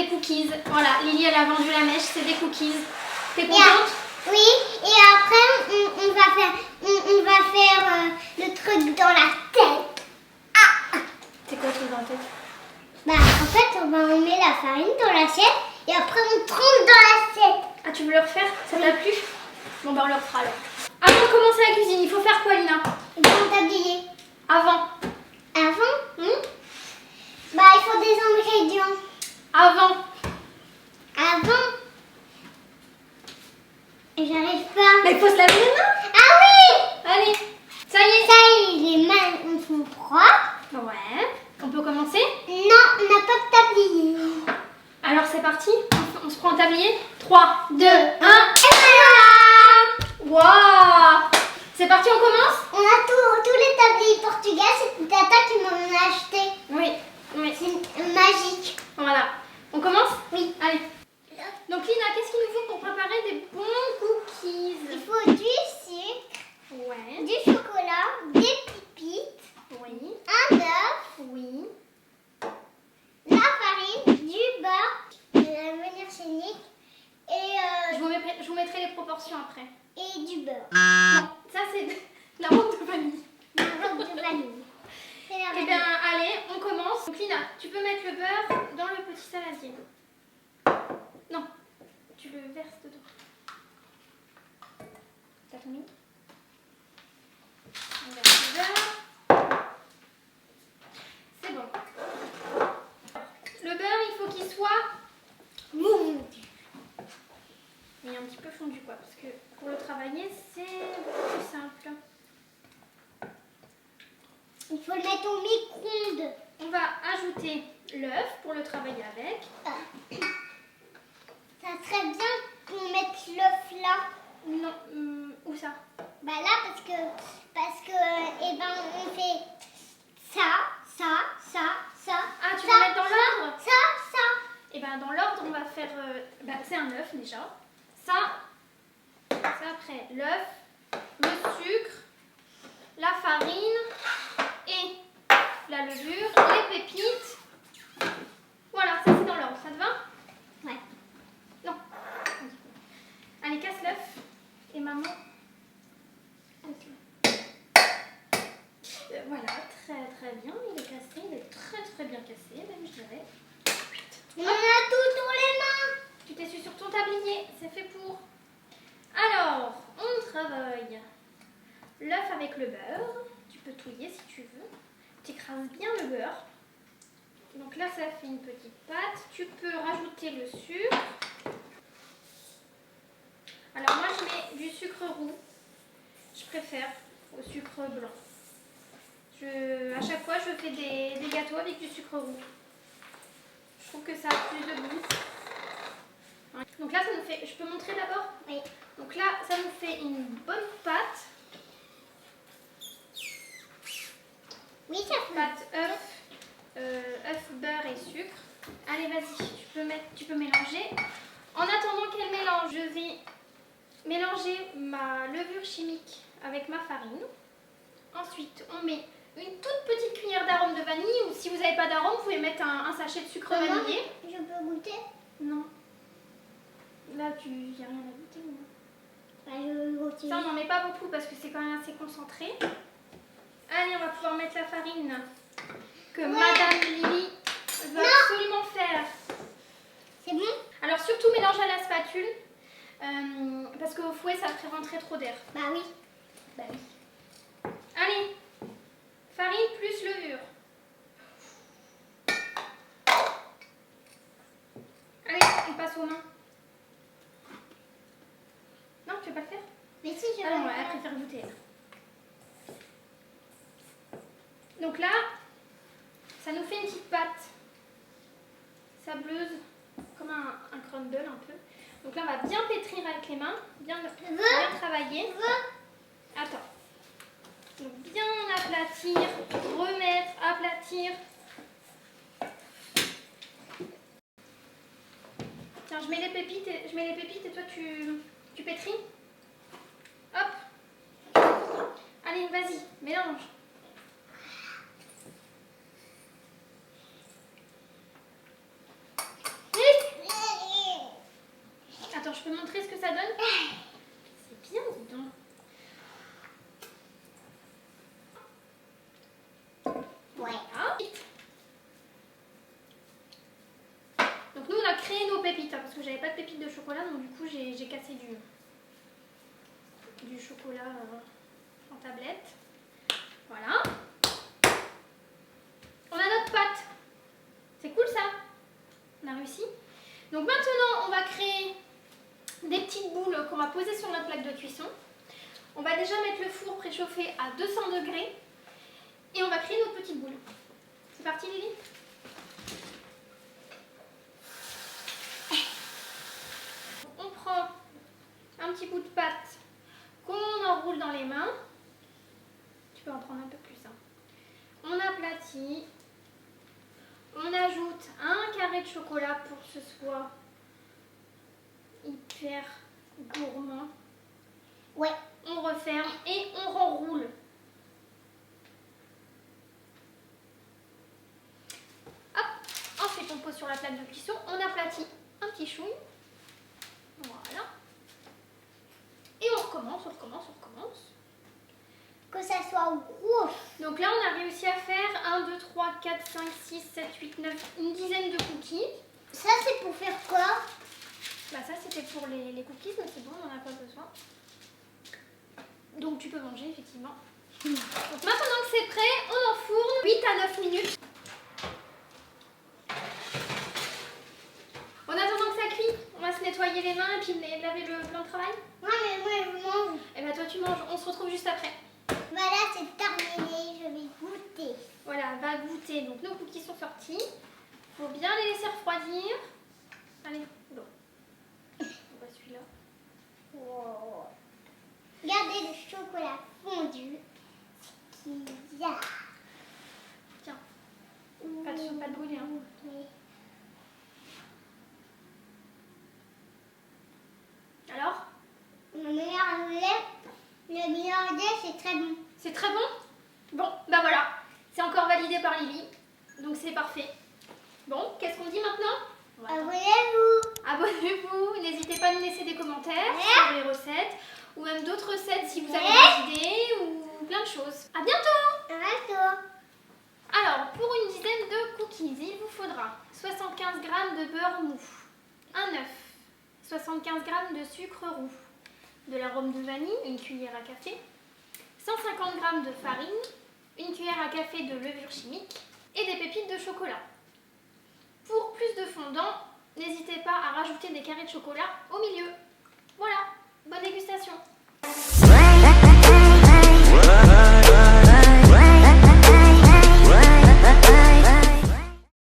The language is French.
des cookies. Voilà, Lily elle a vendu la mèche, c'est des cookies. T'es contente? Oui, et après on va faire le truc dans la tête. Ah. C'est quoi le truc dans la tête? Bah en fait on met la farine dans l'assiette et après on trempe dans l'assiette. Ah, tu veux le refaire? Ça t'a plu? Bon bah on le refera alors. Avant de commencer la cuisine, il faut faire quoi, Lina? Bien t'habiller. Avant. Avant bah il faut des ingrédients. Avant. Et j'arrive pas. Mais il faut se laver les mains. Ah oui. Allez, ça y est. Ça y est, les mains sont propres. Ouais. On peut commencer? Non, on n'a pas de tablier. Alors c'est parti. On se prend un tablier. 3, 2, 1. Et voilà. Waouh. C'est parti, on commence? On a tous les tabliers portugais. C'est Tata qui m'en a acheté. Oui. C'est magique. Voilà. On commence? Oui. Allez. Donc Lina, qu'est-ce qu'il nous faut pour préparer des bons cookies? Il faut du sucre, Ouais. du chocolat, des pépites, Oui. un œuf, Oui. la farine, du beurre, de la manière chimique Je vous mettrai les proportions après. et du beurre. Non, ça c'est la robe de vanille. La robe de vanille. C'est la Eh vanille. bien, allez, on commence. Donc Lina, tu peux mettre le beurre dans le petit saladier. Non, tu le verses dedans. T'as tout mis? On verse le beurre. C'est bon. Le beurre, il faut qu'il soit mou. Mais un petit peu fondu quoi, parce que pour le travailler, c'est beaucoup plus simple. Il faut le mettre au micro-ondes. On va ajouter l'œuf pour le travailler avec. Ça serait bien qu'on mette l'œuf là. Non, où ça? Bah là parce que eh ben on fait ça. Ah, tu ça, veux mettre dans l'ordre? ça. Et ben dans l'ordre, on va faire. C'est un œuf déjà. Ça après l'œuf, le sucre, la farine et la levure, les pépites. Voilà, ça c'est dans l'ordre. Ça te va? Ouais. Non. Allez, casse l'œuf. Et maman. Voilà, très bien. Il est cassé. Il est très bien cassé, même je dirais. On a tout dans les mains. Tu t'essuies sur ton tablier. C'est fait pour. Alors, on travaille l'œuf avec le beurre. Tu peux touiller si tu veux. Tu écrases bien le beurre. Donc là, ça fait une petite pâte. Tu peux rajouter le sucre. Alors moi, je mets du sucre roux. Je préfère au sucre blanc. À chaque fois, je fais des gâteaux avec du sucre roux. Je trouve que ça a plus de goût. Donc là, ça nous fait... Je peux montrer d'abord? Oui. Donc là, ça nous fait une bonne pâte. Oui, ça fait. Pâte œuf, beurre et sucre. Allez, vas-y, tu peux mélanger. En attendant qu'elle mélange, je vais mélanger ma levure chimique avec ma farine. Ensuite, on met une toute petite cuillère d'arôme de vanille, ou si vous n'avez pas d'arôme, vous pouvez mettre un sachet de sucre vanillé. Je peux goûter? Non. Là, il n'y a rien à goûter. Non. Bah, je veux goûter. Ça, on n'en met pas beaucoup parce que c'est quand même assez concentré. Allez, on va pouvoir mettre la farine que Madame Lily veut absolument faire. C'est bon? Alors, surtout mélanger à la spatule parce qu'au fouet, ça ferait rentrer trop d'air. Bah oui. Allez, farine plus levure. Allez, on passe aux mains. Non, tu veux pas le faire? Mais si je Ah non, veux elle faire. préfère goûter. Donc là, ça nous fait une petite pâte sableuse, comme un crumble un peu. Donc là, on va bien pétrir avec les mains, bien travailler. Attends. Donc bien aplatir, remettre, aplatir. Tiens, je mets les pépites et toi tu pétris. Hop. Allez, vas-y, mélange. créer nos pépites, hein, parce que j'avais pas de pépites de chocolat, donc du coup j'ai cassé du chocolat en tablette. Voilà. On a notre pâte. C'est cool ça. On a réussi. Donc maintenant, on va créer des petites boules qu'on va poser sur notre plaque de cuisson. On va déjà mettre le four préchauffé à 200 degrés et on va créer notre petite boule. C'est parti Lily? On prend un petit bout de pâte qu'on enroule dans les mains. Tu peux en prendre un peu plus. Hein. On aplatit. On ajoute un carré de chocolat pour que ce soit hyper gourmand. Ouais. On referme et on renroule. Hop. Ensuite, on pose sur la plaque de cuisson. On aplatit un petit chouille. Voilà. Et on recommence, on recommence, on recommence. Que ça soit gros. Donc là, on a réussi à faire 1, 2, 3, 4, 5, 6, 7, 8, 9, une dizaine de cookies. Ça, c'est pour faire quoi? Bah ça, c'était pour les cookies, mais c'est bon, on n'en a pas besoin. Donc tu peux manger, effectivement. Donc maintenant que c'est prêt, on enfourne 8 à 9 minutes. En attendant que ça cuit, on va se nettoyer les mains et puis laver le plan de travail. Ouais, mais moi, je mange. Et bah toi, tu manges. On se retrouve juste après. Voilà, c'est terminé. Je vais goûter. Voilà, va goûter. Donc nos cookies sont sortis. Il faut bien les laisser refroidir. Allez, bon. On va celui-là. Wow. Regardez le chocolat fondu qu'il y a. Tiens, pas de brûler. Hein. Oui. Alors, Le meilleur lait, c'est très bon. c'est très bon? Bon, bah voilà. C'est encore validé par Lily. Donc c'est parfait. Bon, qu'est-ce qu'on dit maintenant? On va attendre. Abonnez-vous. Abonnez-vous, n'hésitez pas à nous laisser des commentaires Ouais. sur les recettes ou même d'autres recettes si vous avez des idées ou plein de choses. À bientôt! À bientôt. Alors, pour une dizaine de cookies, il vous faudra 75 g de beurre mou, un œuf, 75 g de sucre roux, de l'arôme de vanille, une cuillère à café, 150 g de farine, une cuillère à café de levure chimique et des pépites de chocolat. Pour plus de fondant, n'hésitez pas à rajouter des carrés de chocolat au milieu. Voilà, bonne dégustation!